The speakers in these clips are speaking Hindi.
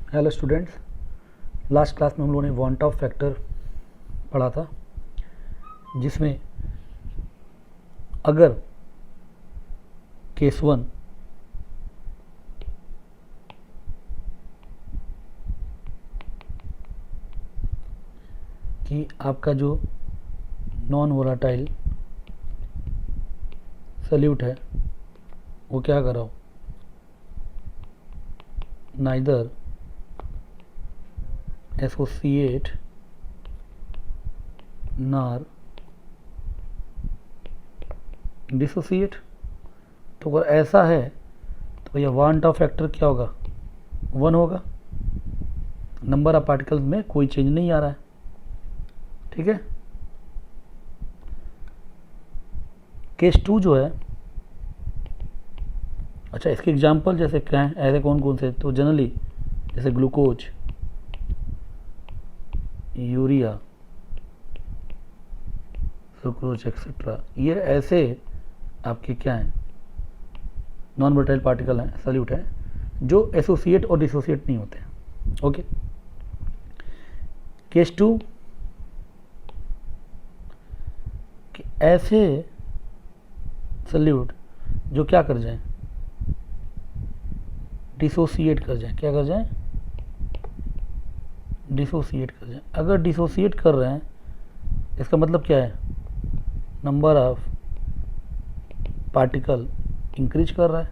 हेलो स्टूडेंट्स, लास्ट क्लास में हम लोगों ने वांट ऑफ फैक्टर पढ़ा था, जिसमें अगर केस 1 कि आपका जो नॉन वोलाटाइल सल्यूट है वो क्या कर रहा हो, नाइदर एसोसिएट नार डिसोसिएट। तो अगर ऐसा है तो भैया वांट ऑफ फैक्टर क्या होगा, 1 होगा। नंबर ऑफ पार्टिकल्स में कोई चेंज नहीं आ रहा है, ठीक है। केस 2 जो है, अच्छा इसके एग्जाम्पल जैसे क्या हैं, ऐसे कौन कौन से, तो जनरली जैसे ग्लूकोज, यूरिया, सुक्रोज एक्सेट्रा, ये ऐसे आपके क्या हैं, नॉन वोलेटाइल पार्टिकल हैं, सल्यूट हैं, जो एसोसिएट और डिसोसिएट नहीं होते हैं। ओके। केस 2 कि ऐसे सल्यूट जो क्या कर जाएं, डिसोसिएट कर जाएं। क्या कर जाएं? डिसोसिएट कर जाएं। अगर डिसोसिएट कर रहे हैं इसका मतलब क्या है, नंबर ऑफ पार्टिकल इंक्रीज कर रहा है।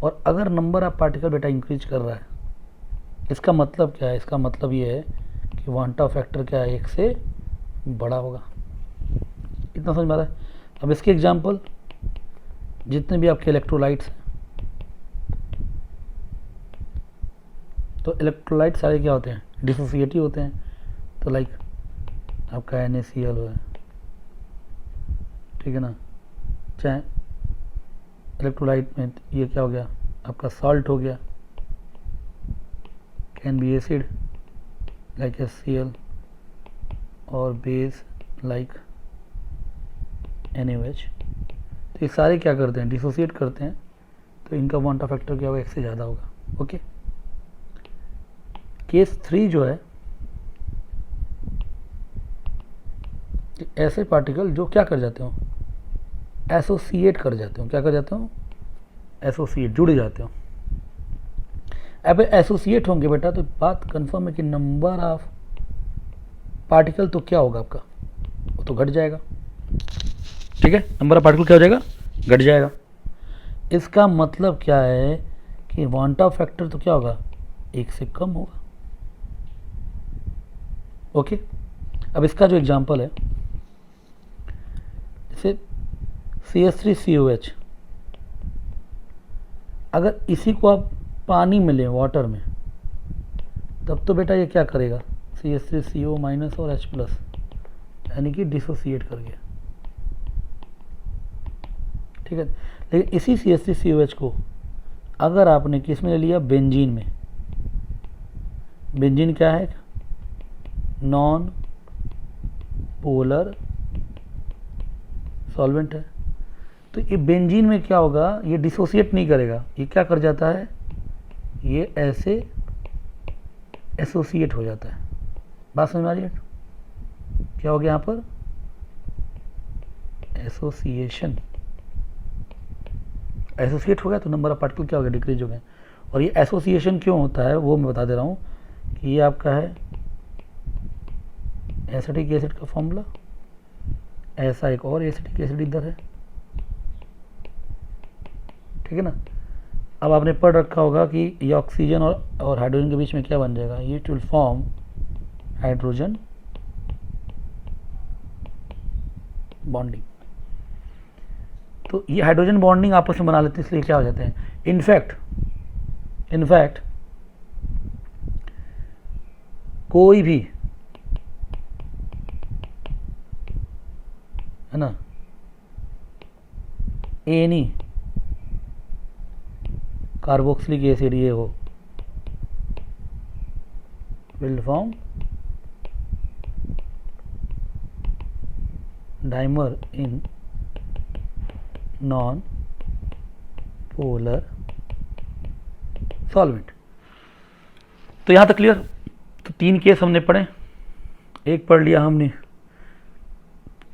और अगर नंबर ऑफ पार्टिकल बेटा इंक्रीज कर रहा है, इसका मतलब क्या है, इसका मतलब ये है कि वांट ऑफ फैक्टर क्या है, 1 से बड़ा होगा। इतना समझ में आ रहा है। अब इसके एग्जाम्पल जितने भी आपके इलेक्ट्रोलाइट्स हैं, तो इलेक्ट्रोलाइट सारे क्या होते हैं, डिसोसिएटिव होते हैं। तो लाइक आपका NaCl है, ठीक है ना। चाहे इलेक्ट्रोलाइट में ये क्या हो गया, आपका सॉल्ट हो गया, can be acid like HCl, और बेस लाइक NaOH। तो ये सारे क्या करते हैं, डिसोसिएट करते हैं। तो इनका वांट ऑफ फैक्टर क्या होगा, 1 से ज़्यादा होगा। ओके। केस 3 जो है, ऐसे पार्टिकल जो क्या कर जाते हो, एसोसिएट कर जाते हो। क्या कर जाते हो, एसोसिएट, जुड़ जाते हो। अब एसोसिएट होंगे बेटा तो बात कंफर्म है कि नंबर ऑफ पार्टिकल तो क्या होगा आपका, वो तो घट जाएगा, ठीक है। नंबर ऑफ पार्टिकल क्या हो जाएगा, घट जाएगा। इसका मतलब क्या है कि वांट ऑफ फैक्टर तो क्या होगा, 1 से कम होगा। ओके। अब इसका जो एग्जांपल है, जैसे CH3COH, अगर इसी को आप पानी में लें, वाटर में, तब तो बेटा ये क्या करेगा, CH3CO- और H+, यानी कि डिसोसिएट कर गया, ठीक है। लेकिन इसी CH3COH को अगर आपने किस में ले लिया, बेंजीन में। बेंजीन क्या है, नॉन पोलर सॉल्वेंट है। तो ये बेंजीन में क्या होगा, ये डिसोसिएट नहीं करेगा, ये क्या कर जाता है, ये ऐसे एसोसिएट हो जाता है। बात समझ में आ रही है, क्या हो गया यहाँ पर, एसोसिएशन। एसोसिएट हो गया तो नंबर ऑफ पार्टिकल क्या हो गया, डिक्रीज हो गए। और ये एसोसिएशन क्यों होता है वो मैं बता दे रहा हूँ कि ये आपका है एसिटिक एसिड का फॉर्मूला, ऐसा एक और एसिटिक एसिड इधर है, ठीक है ना। अब आपने पढ़ रखा होगा कि ये ऑक्सीजन और हाइड्रोजन के बीच में क्या बन जाएगा, ये विल फॉर्म हाइड्रोजन बॉन्डिंग। तो ये हाइड्रोजन बॉन्डिंग आपस में बना लेते हैं, इसलिए क्या हो जाते हैं, इनफैक्ट कोई भी, है ना, एनी कार्बोक्सिलिक एसिड ये हो, will form dimer in non polar solvent. तो यहाँ तक क्लियर। तो 3 केस हमने पढ़े, एक पढ़ लिया हमने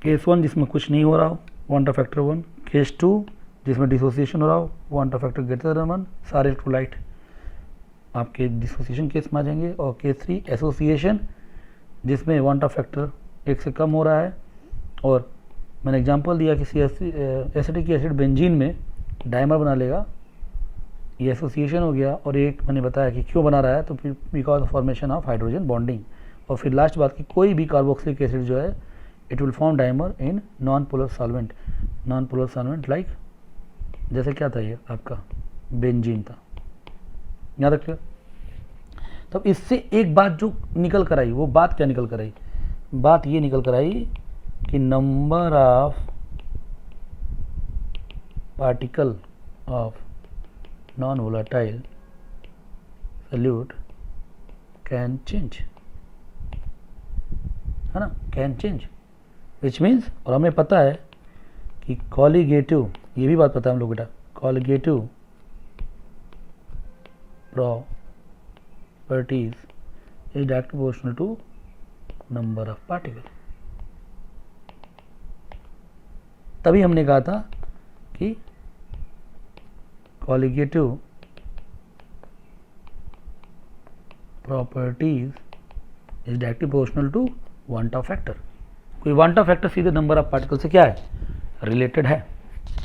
केस 1 जिसमें कुछ नहीं हो रहा हो, वांट ऑफ फैक्टर 1, केस 2 जिसमें डिसोसिएशन हो रहा हो, want Hoff factor greater than 1, सारे इलेक्ट्रोलाइट आपके डिसोसिएशन केस में आ जाएंगे। और केस 3 एसोसिएशन जिसमें वांट ऑफ फैक्टर 1 से कम हो रहा है, और मैंने एग्जांपल दिया कि एसिटिक एसिड बेंजीन में डाइमर बना लेगा, ये एसोसिएशन हो गया। और एक मैंने बताया कि क्यों बना रहा है, तो because of formation of hydrogen bonding. और फिर लास्ट बात की कोई भी कार्बोक्सिलिक एसिड जो है it will form dimer in non polar solvent, non polar solvent like जैसे क्या था ये आपका बेंजीन था, याद रखिए। तब इससे एक बात जो निकल कर आई, वो बात क्या निकल कर आई, बात ये निकल कर आई कि number of particle of non volatile solute can change, है ना, कैन चेंज, विच मीन्स, और हमें पता है कि कॉलिगेटिव, ये भी बात पता है हम लोग बेटा, colligative properties is direct proportional to number of particle. तभी हमने कहा था कि colligative properties is directly proportional to van't Hoff factor. कोई वांट ऑफ फैक्टर सीधे नंबर ऑफ पार्टिकल से क्या है, रिलेटेड है।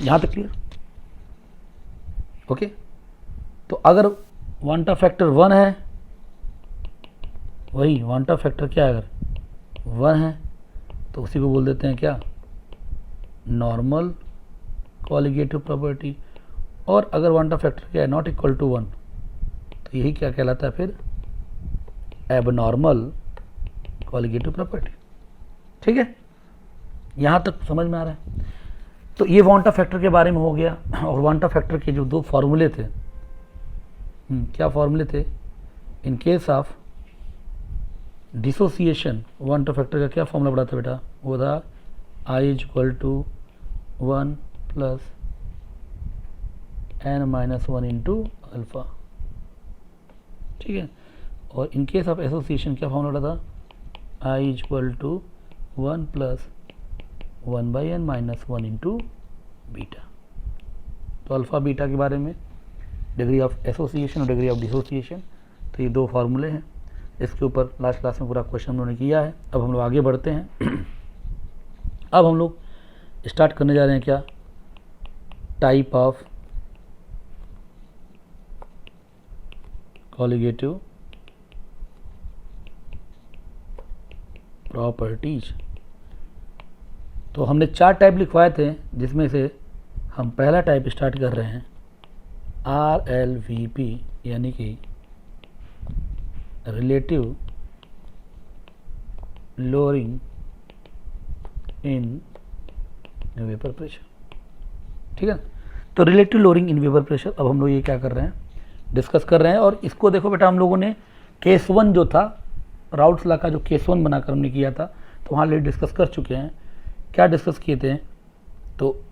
यहां तक क्लियर, ओके। तो अगर वांट ऑफ फैक्टर 1 है, वही वांट ऑफ फैक्टर क्या है, अगर 1 है तो उसी को बोल देते हैं क्या, नॉर्मल कॉलिगेटिव प्रॉपर्टी। और अगर वांट ऑफ फैक्टर क्या है, नॉट इक्वल टू 1, तो यही क्या कहलाता है फिर, एबनॉर्मल कॉलिगेटिव प्रॉपर्टी। ठीक है, यहाँ तक समझ में आ रहा है। तो ये वांट ऑफ फैक्टर के बारे में हो गया। और वांट ऑफ फैक्टर के जो 2 फॉर्मूले थे, क्या फॉर्मूले थे, in case of dissociation want Hoff factor का क्या फॉर्मूला पड़ा था बेटा, वो था I = 1 + n-1 इंटू अल्फा। ठीक है, और इन केस ऑफ एसोसिएशन क्या फॉर्मूला था, I = 1 + 1/n-1 इंटू बीटा। तो अल्फ़ा बीटा के बारे में, डिग्री ऑफ एसोसिएशन और डिग्री ऑफ डिसोसिएशन, तो ये 2 फार्मूले हैं। इसके ऊपर लास्ट क्लास में पूरा क्वेश्चन हम लोगों ने किया है। अब हम लोग आगे बढ़ते हैं। अब हम लोग स्टार्ट करने जा रहे हैं क्या, टाइप ऑफ कॉलिगेटिव प्रॉपर्टीज। तो हमने 4 टाइप लिखवाए थे, जिसमें से हम पहला टाइप स्टार्ट कर रहे हैं RLVP, यानी कि relative lowering in vapour pressure. ठीक है, तो relative lowering in vapour pressure अब हम लोग ये क्या कर रहे हैं, डिस्कस कर रहे हैं। और इसको देखो बेटा, हम लोगों ने केस 1 जो था, राउट्स लॉ का जो केस 1 बनाकर हमने किया था, तो वहाँ ले डिस्कस कर चुके हैं। क्या डिस्कस किए थे, तो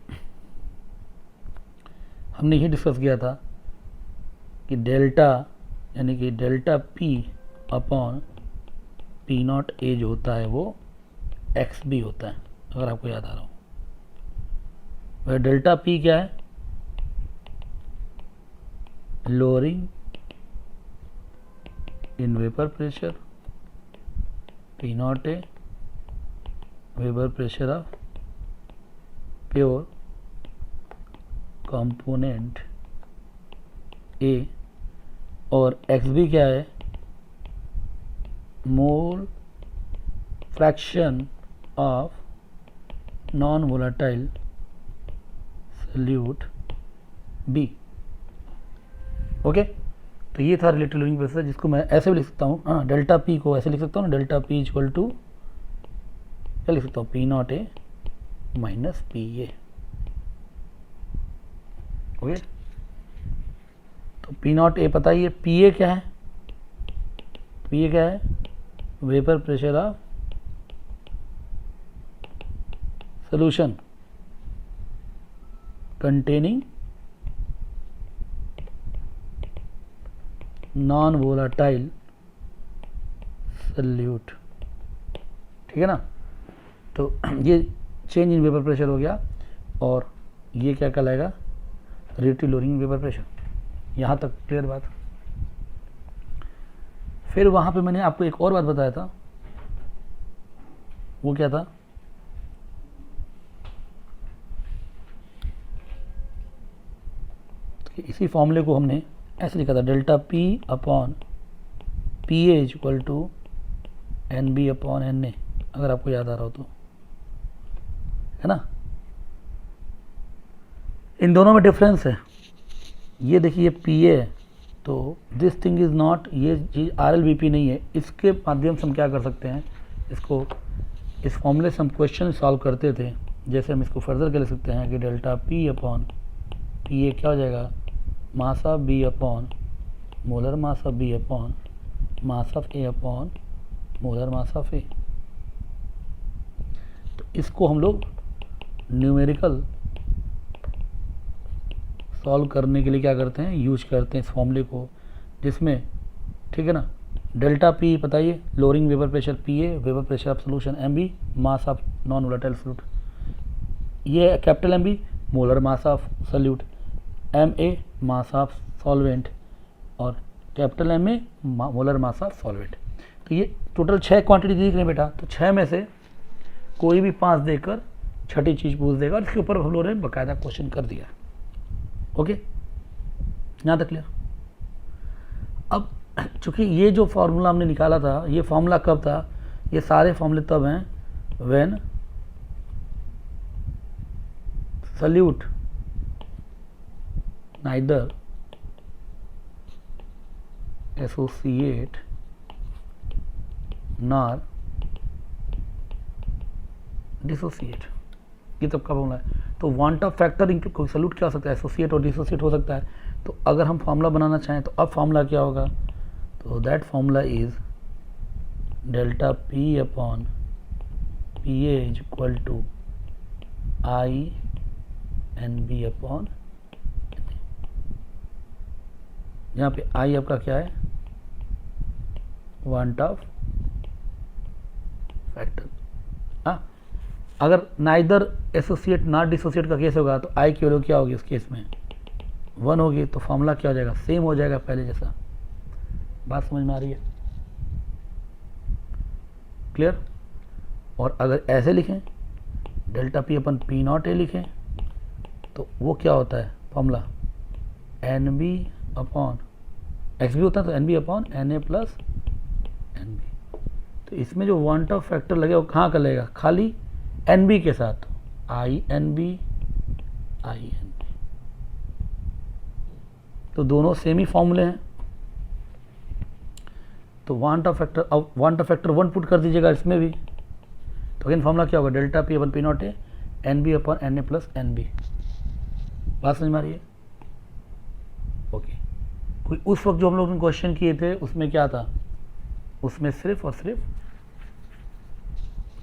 हमने ये डिस्कस किया था कि डेल्टा, यानी कि delta P upon P0 A जो होता है वो XB होता है, अगर आपको याद आ रहा हो। वह डेल्टा P क्या है, lowering in vapour pressure, P0 A vapour pressure of pure component A, और XB क्या है, mole fraction of non volatile solute B। Okay, तो ये था रिलेटिव लोअरिंग प्रेशर, जिसको मैं ऐसे भी लिख सकता हूँ, हाँ, डेल्टा P को ऐसे लिख सकता हूँ ना, डेल्टा P इक्वल टू क्या लिख सकता हूँ, P0 A minus PA। Okay, तो P0 A पता ही है, PA क्या है, PA क्या है, vapour pressure of solution containing non volatile solute, ठीक है ना। तो ये चेंज इन वेपर प्रेशर हो गया, और ये क्या कहलाएगा, रिलेटिव लोअरिंग वेपर प्रेशर। यहाँ तक क्लियर बात। फिर वहाँ पे मैंने आपको एक और बात बताया था, वो क्या था, कि इसी फॉर्मूले को हमने ऐसे लिखा था, delta P upon P A equal to N B upon N A, अगर आपको याद आ रहा हो तो, है ना। इन दोनों में डिफरेंस है। ये देखिए पी ए, तो दिस थिंग इज़ नॉट, ये चीज़ आर एल बी पी नहीं है। इसके माध्यम से हम क्या कर सकते हैं, इसको, इस फॉर्मूले से हम क्वेश्चन सॉल्व करते थे। जैसे हम इसको फर्दर कर सकते हैं कि delta P upon P A क्या हो जाएगा, mass of B upon molar mass of B upon mass of A upon molar mass of A. तो इसको हम लोग न्यूमेरिकल सॉल्व करने के लिए क्या करते हैं, यूज करते हैं इस फॉर्मूले को, जिसमें, ठीक है ना, डेल्टा पी बताइए lowering vapour pressure, P A vapour pressure of solution, M B mass of non volatile solute, ये capital M B molar mass of solute, M A mass of solvent, और capital M A molar mass of solvent. तो ये टोटल 6 क्वांटिटी दिख रही है बेटा। तो 6 में से कोई भी 5 देकर छठी चीज़ पूछ देगा, और इसके ऊपर हम लोगों ने बाकायदा क्वेश्चन कर दिया। ओके, यहाँ तक क्लियर। अब चूंकि ये जो फार्मूला हमने निकाला था, ये फार्मूला कब था, ये सारे फार्मूले तब हैं when solute neither associate nor dissociate, ये तब का फॉर्मूला है। तो van't Hoff factor include solute क्या हो सकता है, एसोसिएट और डिसोसिएट हो सकता है। तो अगर हम फार्मूला बनाना चाहें तो अब फार्मूला क्या होगा, तो that formula is delta P upon P A is equal to I N B upon, यहाँ पे आई आपका क्या है, वांट ऑफ फैक्टर। हाँ, अगर नाइदर एसोसिएट नॉट डिसोसिएट का केस होगा तो आई की वैल्यू क्या होगी, उस केस में 1 होगी। तो फॉर्मूला क्या हो जाएगा, सेम हो जाएगा पहले जैसा। बात समझ में आ रही है, क्लियर। और अगर ऐसे लिखें delta P upon P not A लिखें तो वो क्या होता है formula, N B upon X B होता है, तो N B upon N A plus N B. तो इसमें जो वांट ऑफ फैक्टर लगेगा वो कहाँ का लगेगा, खाली एन बी के साथ, I N B I N B. तो दोनों सेम ही फॉर्मूले हैं। तो वांट ऑफ फैक्टर, अब वांट ऑफ फैक्टर 1 पुट कर दीजिएगा इसमें भी, तो अगेन फॉर्मूला क्या होगा, delta P upon P not A N B upon N A plus N B. बात समझ में आ रही है, ओके। कोई उस वक्त जो हम लोग ने क्वेश्चन किए थे उसमें क्या था, उसमें सिर्फ और सिर्फ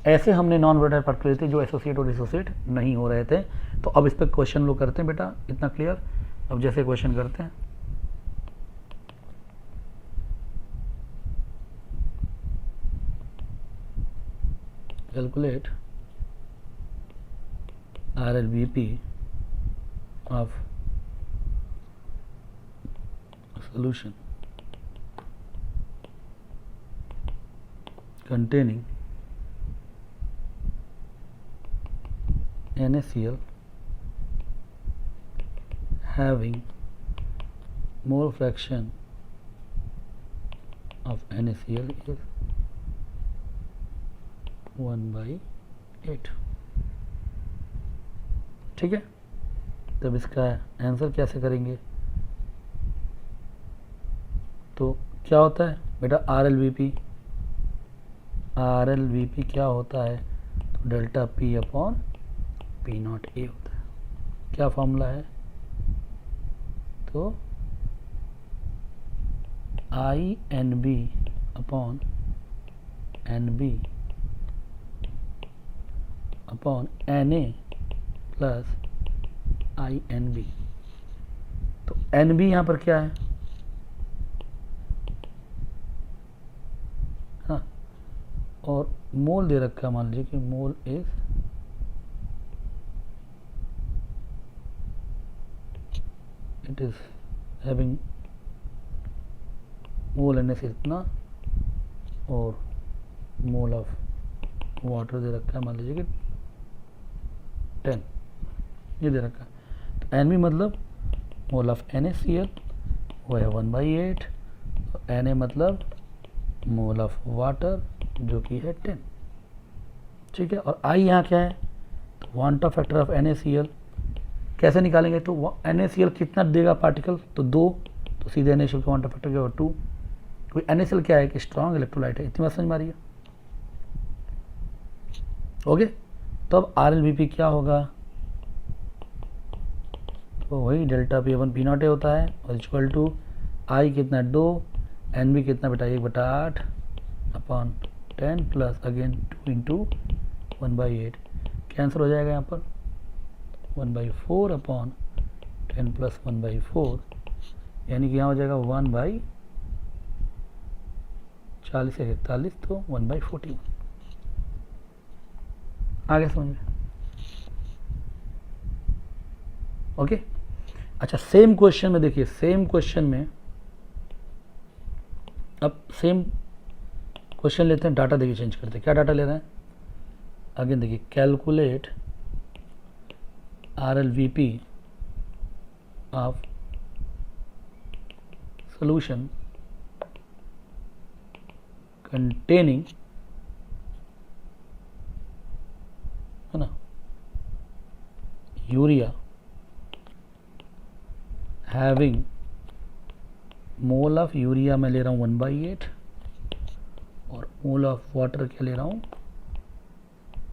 ऐसे हमने नॉन वोलेटाइल पार्ट लिए थे जो एसोसिएट और डिसोसिएट नहीं हो रहे थे। तो अब इस पर क्वेश्चन लोग करते हैं बेटा, इतना क्लियर। अब जैसे क्वेश्चन करते हैं, calculate RLBP of solution containing NaCl having mole fraction of NaCl is 1/8। ठीक है, तब इसका आंसर कैसे करेंगे, तो क्या होता है बेटा RLVP क्या होता है, तो delta P upon P not a होता है। क्या फॉर्मूला है, तो INB upon NB upon Na plus INB। तो NB यहाँ पर क्या है, हाँ और मोल दे रखा है, मान लीजिए कि mole is it is having mole NaC इतना और मोल ऑफ वाटर दे रखा है, मान लीजिए कि 10, ये दे रखा है। तो NB मतलब मोल ऑफ NaCl वो है 1/8, Na मतलब मोल ऑफ वाटर जो कि है 10, ठीक है। और I यहाँ क्या है, तो क्वांटम फैक्टर ऑफ NaCl कैसे निकालेंगे, तो NaCl कितना देगा पार्टिकल, तो 2, तो सीधे NaCl का क्वांटम फैक्टर क्या होगा 2, क्योंकि NaCl क्या है कि स्ट्रॉन्ग इलेक्ट्रोलाइट है। इतनी बात समझ में आ रही है, ओके। तो अब RLBP क्या होगा, तो वही डेल्टा P1 P0 होता है और इक्वल टू I कितना 2, NB कितना बेटा 1/8 upon 10 plus again 2 into 1/8, cancel हो जाएगा यहाँ पर 1/4 अपॉन 10 प्लस 1/4, यानी कि यहाँ हो जाएगा 1/40 से 41, तो 1/41। आगे समझ में, ओके। अच्छा, सेम क्वेश्चन में देखिए, सेम क्वेश्चन में अब सेम क्वेश्चन लेते हैं, डाटा देखिए चेंज करते हैं। क्या डाटा ले रहे हैं, अगेन देखिए, calculate RLVP of solution containing, है ना, urea having mole of urea मैं ले रहा हूँ 1/8 और मोल ऑफ वाटर क्या ले रहा हूँ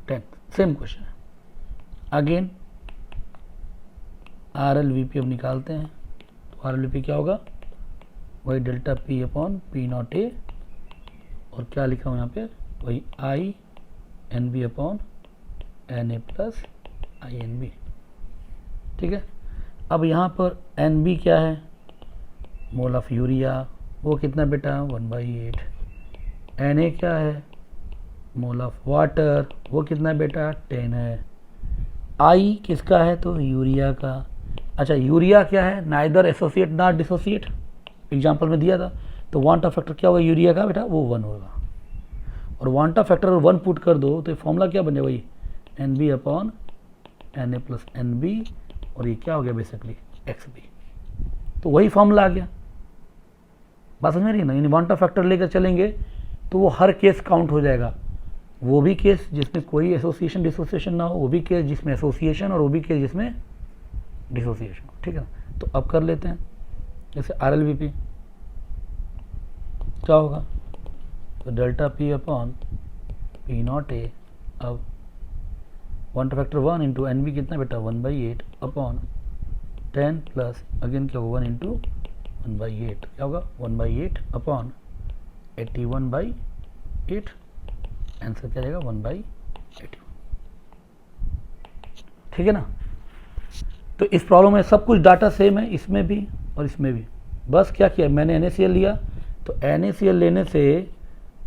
10। सेम क्वेश्चन है। अगेन RLVP अब निकालते हैं, तो RLVP क्या होगा, वही डेल्टा P अपॉन P0A और क्या लिखा हूँ यहाँ पे, वही INB upon Na plus INB, ठीक है। अब यहाँ पर NB क्या है, मोल ऑफ यूरिया, वो कितना बेटा 1/8, Na क्या है, मोल ऑफ वाटर, वो कितना बेटा 10 है, I किसका है, तो यूरिया का। अच्छा, यूरिया क्या है, neither associate not dissociate, example में दिया था, तो वांटा फैक्टर क्या होगा यूरिया का बेटा, वो 1 होगा। और वांटा फैक्टर 1 पुट कर दो तो फॉर्मूला क्या बने, वही NB upon Na plus NB, और ये क्या हो गया बेसिकली XB, तो वही फॉर्मूला आ गया। बात समझ रही है ना, यानी वांटा फैक्टर लेकर चलेंगे तो वो हर केस काउंट हो जाएगा, वो भी केस जिसमें कोई एसोसिएशन डिसोसिएशन ना हो, वो भी केस जिसमें एसोसिएशन, और वो भी केस जिसमें डिसोसिएशन हो, ठीक है ना। तो अब कर लेते हैं, जैसे RLVP क्या होगा, तो डेल्टा P अपॉन P0A, अब वांटा फैक्टर 1 इंटू NB कितना बेटा 1/8 अपॉन 10 प्लस अगेन क्या होगा 1 इंटू 1/8, क्या होगा 1/8 अपॉन 81/8, आंसर क्या जाएगा 1/81, ठीक है ना। तो इस प्रॉब्लम में सब कुछ डाटा सेम है, इसमें भी और इसमें भी, बस क्या किया मैंने NaCl लिया, तो NaCl लेने से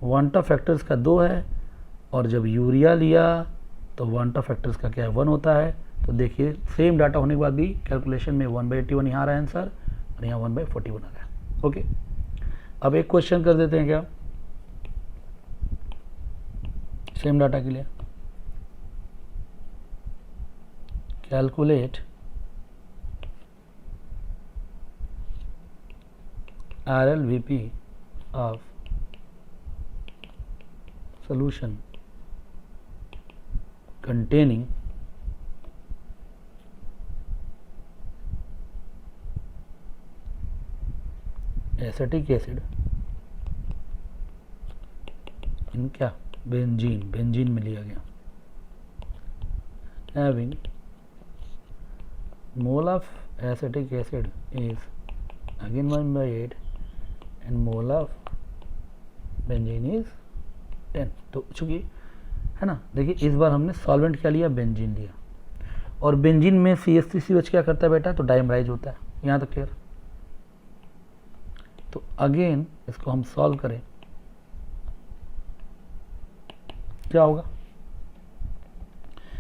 वांटा फैक्टर्स का 2 है, और जब यूरिया लिया तो वांटा फैक्टर्स का क्या है 1 होता है। तो देखिए सेम डाटा होने के बाद भी कैलकुलेशन में 1/81 यहाँ आ रहा है आंसर, और यहाँ 1/41 आ रहा है, ओके। अब एक क्वेश्चन कर देते हैं क्या, सेम डाटा के लिए, calculate RLVP of solution containing acetic acid in क्या बेंजीन में लिया गया, having mole of acetic acid is again 1/8 and mole of benzene is 10। तो चूंकि है ना, देखिए इस बार हमने सॉल्वेंट क्या लिया, बेंजीन लिया, और बेंजीन में CH3COH क्या करता है बेटा, तो डाइमराइज होता है, यहाँ तक क्लियर। तो अगेन इसको हम सॉल्व करें, क्या होगा?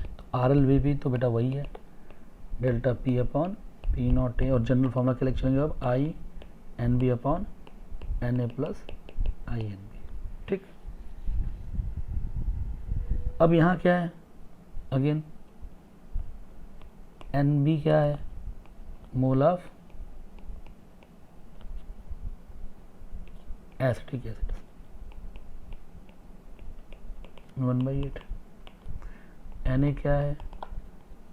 तो आर एल वी पी तो बेटा वही है, delta P upon P not A, और जनरल फॉर्मूला क्या लिख चलेंगे अब? I N B upon N A plus I N B. ठीक, अब यहाँ क्या है? अगेन एन बी क्या है? Mole of acetic acid 1/8। N A क्या है?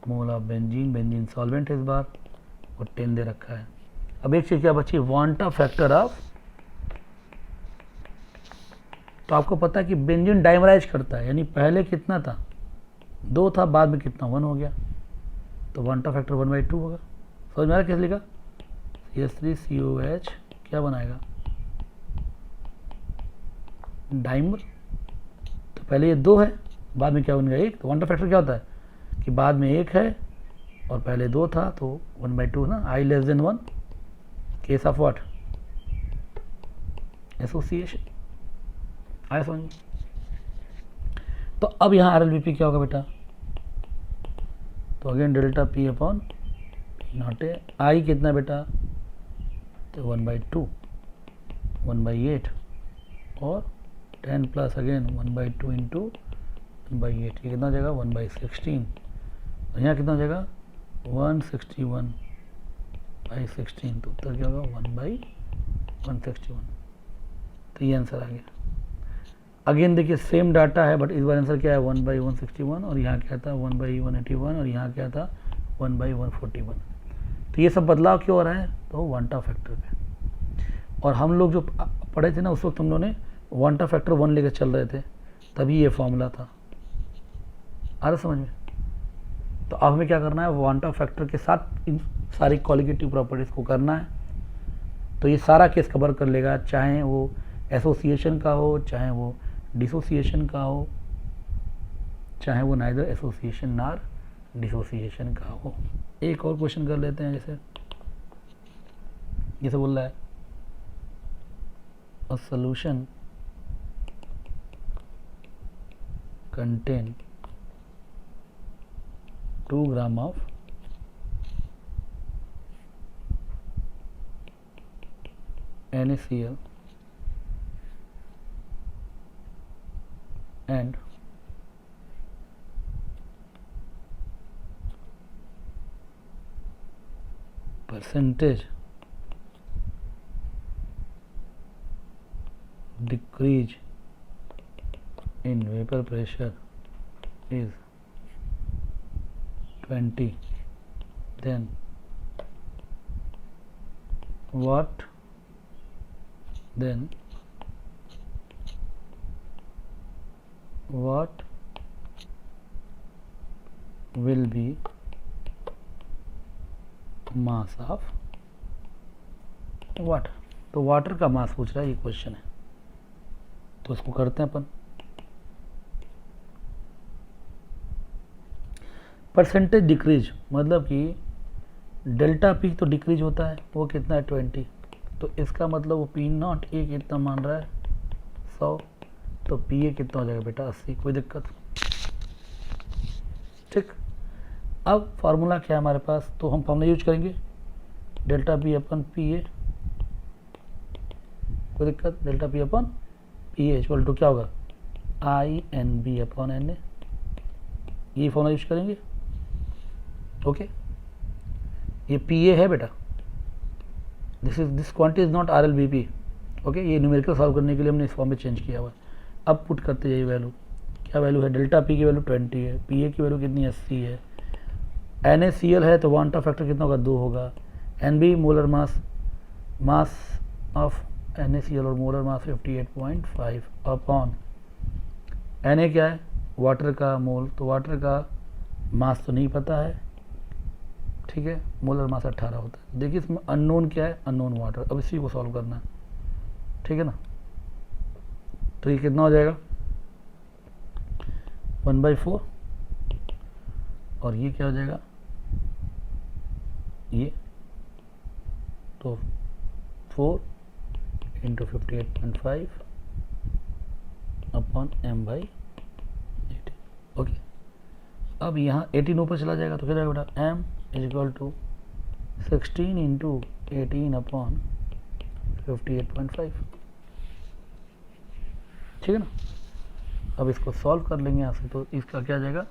Mole of benzene, benzene solvent है इस बार, और 10 दे रखा है। अब एक चीज क्या बची? वांटा फैक्टर ऑफ, तो आपको पता है कि बेंजीन डाइमराइज करता है, यानी पहले कितना था? 2 था, बाद में कितना? 1 हो गया, तो वांटा फैक्टर 1/2 होगा। समझ में आ रहा कैसे लिखा? CH3COH क्या बनाएगा? डाइमर। तो पहले ये 2 है, बाद में क्या बन गया? 1। तो वांटा फैक्टर क्या होता है कि बाद में 1 है और पहले 2 था, तो 1/2 ना। I less than 1 case of what? Association. आया समझ में? तो अब यहाँ आर एल बी पी क्या होगा बेटा? तो again delta P upon P not A. आई कितना बेटा? तो 1/2, 1/8, और 10 प्लस अगेन 1/2 इंटू 1/8, ये कितना हो जाएगा? 1/16। और यहाँ कितना हो जाएगा? 161/16। तो उत्तर क्या होगा? 1/161। तो ये आंसर आ गया। अगेन देखिए सेम डाटा है, बट इस बार आंसर क्या है? 1/161, और यहाँ क्या था? 1/181, और यहाँ क्या था? 1/141। तो ये सब बदलाव क्यों हो रहा है? तो वांटा फैक्टर पे। और हम लोग जो पढ़े थे ना उस वक्त हम लोगों ने वांटा फैक्टर 1 लेकर चल रहे थे, तभी ये फॉर्मूला था। आ रहा समझ में? तो अब हमें क्या करना है? वांटा फैक्टर के साथ इन सारी क्वालिटेटिव प्रॉपर्टीज़ को करना है। तो ये सारा केस कवर कर लेगा, चाहे वो एसोसिएशन का हो, चाहे वो डिसोसिएशन का हो, चाहे वो नाइदर एसोसिएशन नार डिसोसिएशन का हो। एक और क्वेश्चन कर लेते हैं, जैसे बोल रहा है a solution contain 2 gram of NaCl and percentage decrease in vapor pressure is 20, then what will be mass of water? तो वाटर का मास पूछ रहा है, ये क्वेश्चन है, तो इसको करते हैं अपन। परसेंटेज डिक्रीज मतलब कि डेल्टा पी तो डिक्रीज होता है, वो कितना है? 20। तो इसका मतलब वो पी नॉट ए कितना मान रहा है? 100। तो पी ए कितना हो जाएगा बेटा? 80। कोई दिक्कत? ठीक। अब फार्मूला क्या है हमारे पास? तो हम फार्मूला यूज करेंगे delta P upon P A. कोई दिक्कत? Delta P upon P A equal to क्या होगा? I N B upon N A. ये फार्मूला यूज करेंगे। ओके, ये पी ए है बेटा, this quantity is not R L B P. Okay, ये न्यूमेरिकल सॉल्व करने के लिए हमने इस फॉर्म में चेंज किया हुआ है। अब पुट करते जाइए वैल्यू। क्या वैल्यू है? डेल्टा पी की वैल्यू 20 है, पी ए की वैल्यू कितनी? 80 है। NaCl है तो वांटा फैक्टर कितना होगा? 2 होगा। N B molar mass of NaCl और मोलर मास 58.5 अपॉन Na क्या है? वाटर का मोल, तो वाटर का मास तो नहीं पता है, ठीक है, मोलर मास 18 होता है। देखिए इसमें अननोन क्या है? Unknown water. अब इसी को सॉल्व करना है, ठीक है ना। तो ये कितना हो जाएगा? 1/4, और ये क्या हो जाएगा? ये तो 4 इंटू 58.5 अपॉन m/8। ओके, अब यहाँ 18 ऊपर चला जाएगा तो क्या जाएगा बेटा, m is equal to 16 into 18 upon 58.5, ठीक है ना। अब इसको सॉल्व कर लेंगे यहाँ से, तो इसका क्या जाएगा,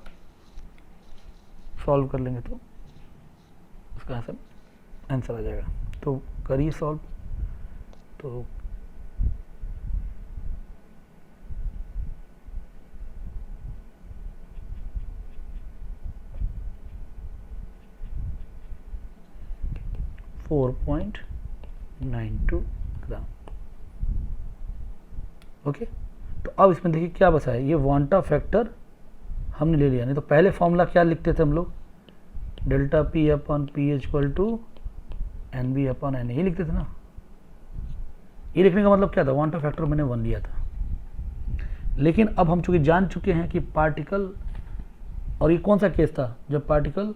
सॉल्व कर लेंगे तो इसका यहाँ से आंसर आ जाएगा। तो करिए सॉल्व, तो .92 ग्राम। ओके, तो अब इसमें देखिए क्या बचा है, ये वांटा फैक्टर हमने ले लिया, नहीं तो पहले फॉर्मूला क्या लिखते थे हम लोग, delta P upon P equal to N B upon N, ये लिखते थे ना। ये लिखने का मतलब क्या था, वांटा फैक्टर मैंने 1 लिया था। लेकिन अब हम चूंकि जान चुके हैं कि पार्टिकल, और ये कौन सा केस था, जब पार्टिकल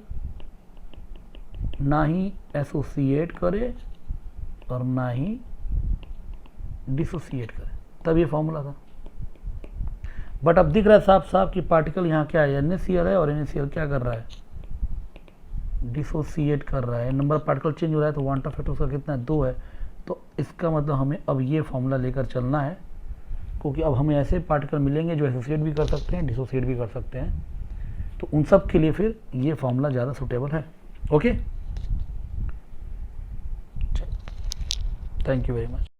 ना ही एसोसिएट करे और ना ही डिसोसिएट करे, तब ये फॉर्मूला था। बट अब दिख रहा है साफ साफ कि पार्टिकल यहाँ क्या है, NaCl है, और NaCl क्या कर रहा है, डिसोसिएट कर रहा है। नंबर ऑफ पार्टिकल चेंज हो रहा है, तो वांटा फैक्टर उसका कितना है, 2 है। तो इसका मतलब हमें अब ये फॉर्मूला लेकर चलना है, क्योंकि अब हमें ऐसे पार्टिकल मिलेंगे जो एसोसिएट भी कर सकते हैं, डिसोसिएट भी कर सकते हैं। तो उन सब के लिए फिर ये फॉर्मूला ज़्यादा सूटेबल है। Okay, thank you very much.